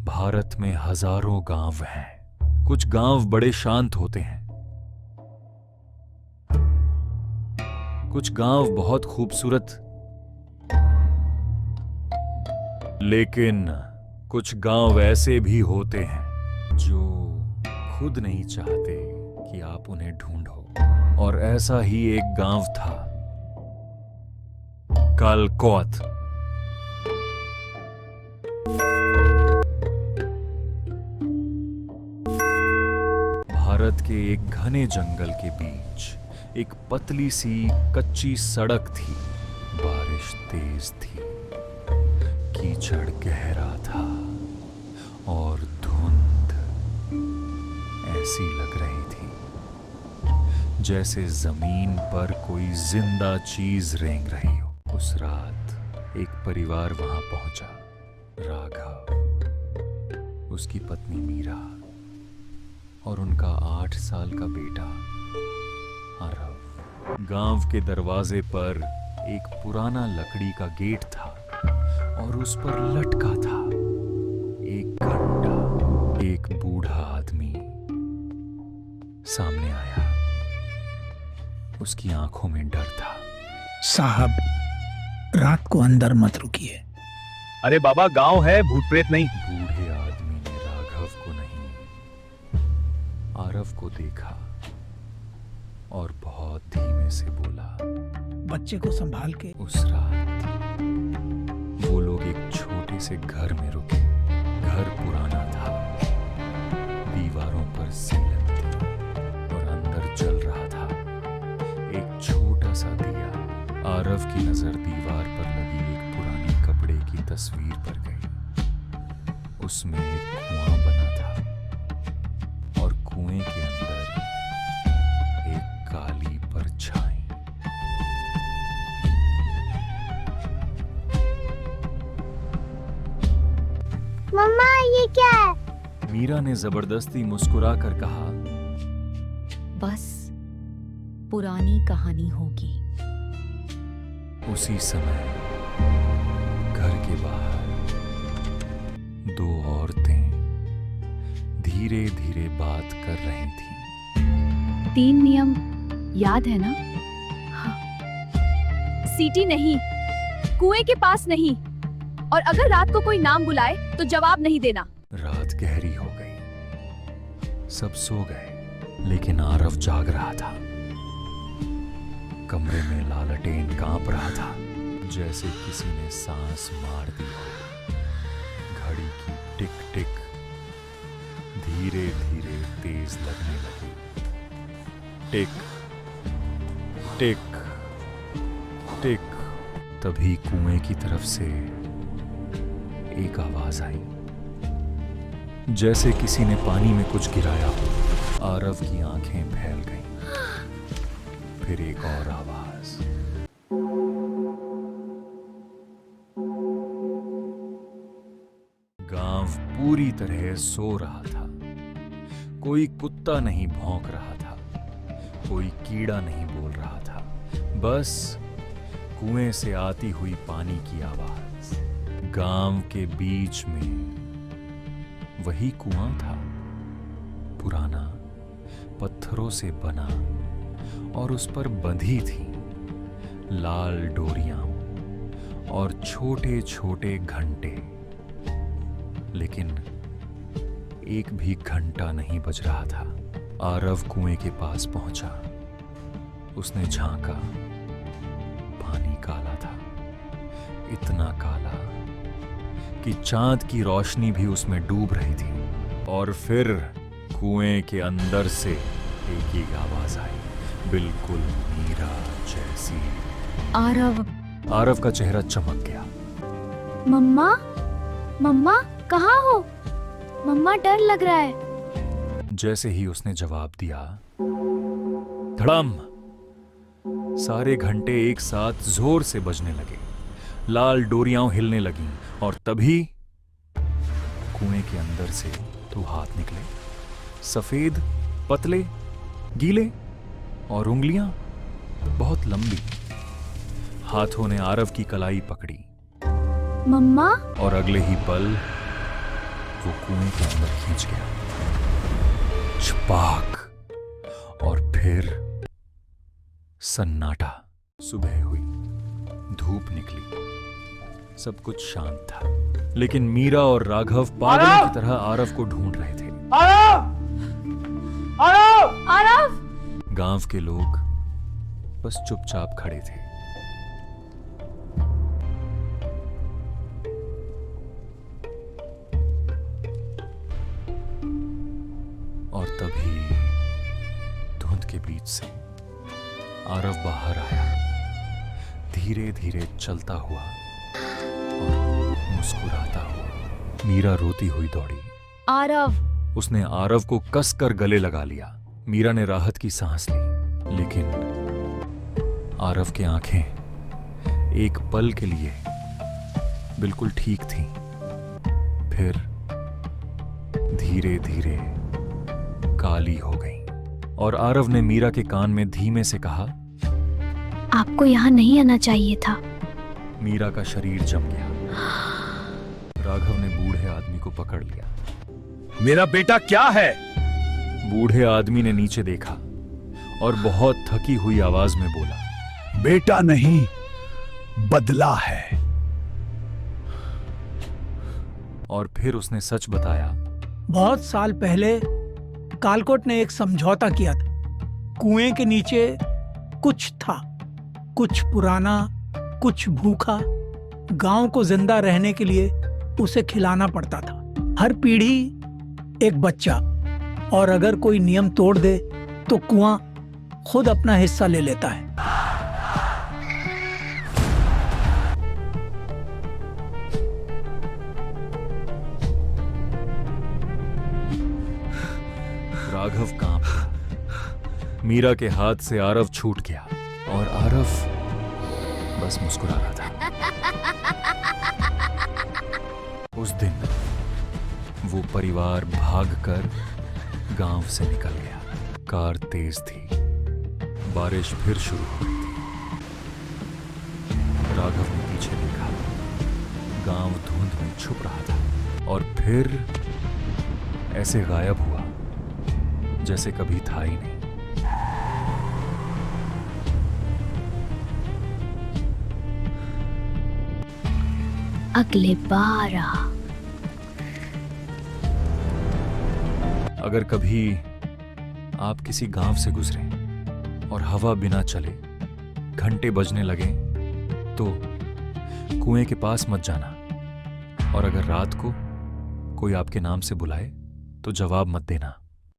भारत में हजारों गांव हैं। कुछ गांव बड़े शांत होते हैं, कुछ गांव बहुत खूबसूरत, लेकिन कुछ गांव ऐसे भी होते हैं जो खुद नहीं चाहते कि आप उन्हें ढूंढो। और ऐसा ही एक गांव था, कालकोट। भारत के एक घने जंगल के बीच एक पतली सी कच्ची सड़क थी। बारिश तेज थी, कीचड़ गहरा था और धुंध ऐसी लग रही थी जैसे जमीन पर कोई जिंदा चीज रेंग रही हो। उस रात एक परिवार वहां पहुंचा। राघव, उसकी पत्नी मीरा और उनका 8 साल का बेटा आरव। गांव के दरवाजे पर एक पुराना लकड़ी का गेट था और उस पर लटका था एक घंटा। एक बूढ़ा आदमी सामने आया। उसकी आंखों में डर था। साहब, रात को अंदर मत रुकिए। अरे बाबा, गांव है, भूत प्रेत नहीं। बूढ़े आदमी ने राघव को नहीं, आरव को देखा और बहुत धीमे से बोला, बच्चे को संभाल के। उस रात वो लोग एक छोटे से घर में रुके। घर पुराना था, दीवारों पर सीलन थी और अंदर जल रहा था एक छोटा सा दिया। आरव की नजर दीवार पर लगी एक पुरानी कपड़े की तस्वीर पर गई। उसमें एक कुआं बना था और कुएं के अंदर एक काली परछाई। मम्मा, ये क्या है? मीरा ने जबरदस्ती मुस्कुराकर कहा, बस पुरानी कहानी होगी। उसी समय घर के बाहर 2 औरतें धीरे धीरे बात कर रही थीं। 3 नियम याद है ना? हाँ। सीटी नहीं, कुएं के पास नहीं, और अगर रात को कोई नाम बुलाए तो जवाब नहीं देना। रात गहरी हो गई, सब सो गए, लेकिन आरव जाग रहा था। कमरे में लालटेन कांप रहा था, जैसे किसी ने सांस मार दी हो। घड़ी की टिक टिक धीरे धीरे तेज लगने लगी। टिक टिक टिक। तभी कुएं की तरफ से एक आवाज आई, जैसे किसी ने पानी में कुछ गिराया हो। आरव की आंखें फैल गईं। फिर एक और आवाज। गांव पूरी तरह सो रहा था। कोई कुत्ता नहीं भौंक रहा था, कोई कीड़ा नहीं बोल रहा था, बस कुएं से आती हुई पानी की आवाज। गांव के बीच में वही कुआं था, पुराना, पत्थरों से बना, और उस पर बंधी थी लाल डोरियां और छोटे छोटे घंटे। लेकिन एक भी घंटा नहीं बज रहा था। आरव कुएं के पास पहुंचा। उसने झांका। पानी काला था, इतना काला कि चांद की रोशनी भी उसमें डूब रही थी। और फिर कुएं के अंदर से एक ही आवाज आई, बिल्कुल मीरा जैसी। आरव का चेहरा चमक गया। मम्मा, मम्मा कहाँ हो? मम्मा, डर लग रहा है। जैसे ही उसने जवाब दिया, धड़म, सारे घंटे एक साथ जोर से बजने लगे। लाल डोरियां हिलने लगीं और तभी कुएं के अंदर से 2 हाथ निकले, सफेद, पतले, गीले, और उंगलियां बहुत लंबी। हाथों ने आरव की कलाई पकड़ी मम्मा, और अगले ही पल वो कुएं के अंदर खींच गया। छपाक, और फिर सन्नाटा। सुबह हुई, धूप निकली, सब कुछ शांत था, लेकिन मीरा और राघव पागलों की तरह आरव को ढूंढ रहे थे। आरव! गांव के लोग बस चुपचाप खड़े थे। और तभी धुंध के बीच से आरव बाहर आया, धीरे धीरे चलता हुआ और मुस्कुराता हुआ। मीरा रोती हुई दौड़ी। आरव! उसने आरव को कसकर गले लगा लिया। मीरा ने राहत की सांस ली, लेकिन आरव की आंखें एक पल के लिए बिल्कुल ठीक थीं, फिर धीरे धीरे काली हो गईं। और आरव ने मीरा के कान में धीमे से कहा, आपको यहाँ नहीं आना चाहिए था। मीरा का शरीर जम गया। राघव ने बूढ़े आदमी को पकड़ लिया। मेरा बेटा क्या है? बूढ़े आदमी ने नीचे देखा और बहुत थकी हुई आवाज में बोला, बेटा नहीं, बदला है। और फिर उसने सच बताया। बहुत साल पहले कालकोट ने एक समझौता किया था। कुएं के नीचे कुछ था, कुछ पुराना, कुछ भूखा। गांव को जिंदा रहने के लिए उसे खिलाना पड़ता था। हर पीढ़ी एक बच्चा, और अगर कोई नियम तोड़ दे तो कुआं खुद अपना हिस्सा ले लेता है। राघव कांप रहा। मीरा के हाथ से आरव छूट गया और आरव बस मुस्कुरा रहा था। उस दिन वो परिवार भागकर गांव से निकल गया। कार तेज थी, बारिश फिर शुरू हो गई थी। राघव ने पीछे देखा, गांव धुंध में छुप रहा था और फिर ऐसे गायब हुआ जैसे कभी था ही नहीं। अगले बार आ। अगर कभी आप किसी गांव से गुजरे और हवा बिना चले घंटे बजने लगे तो कुएं के पास मत जाना, और अगर रात को कोई आपके नाम से बुलाए तो जवाब मत देना।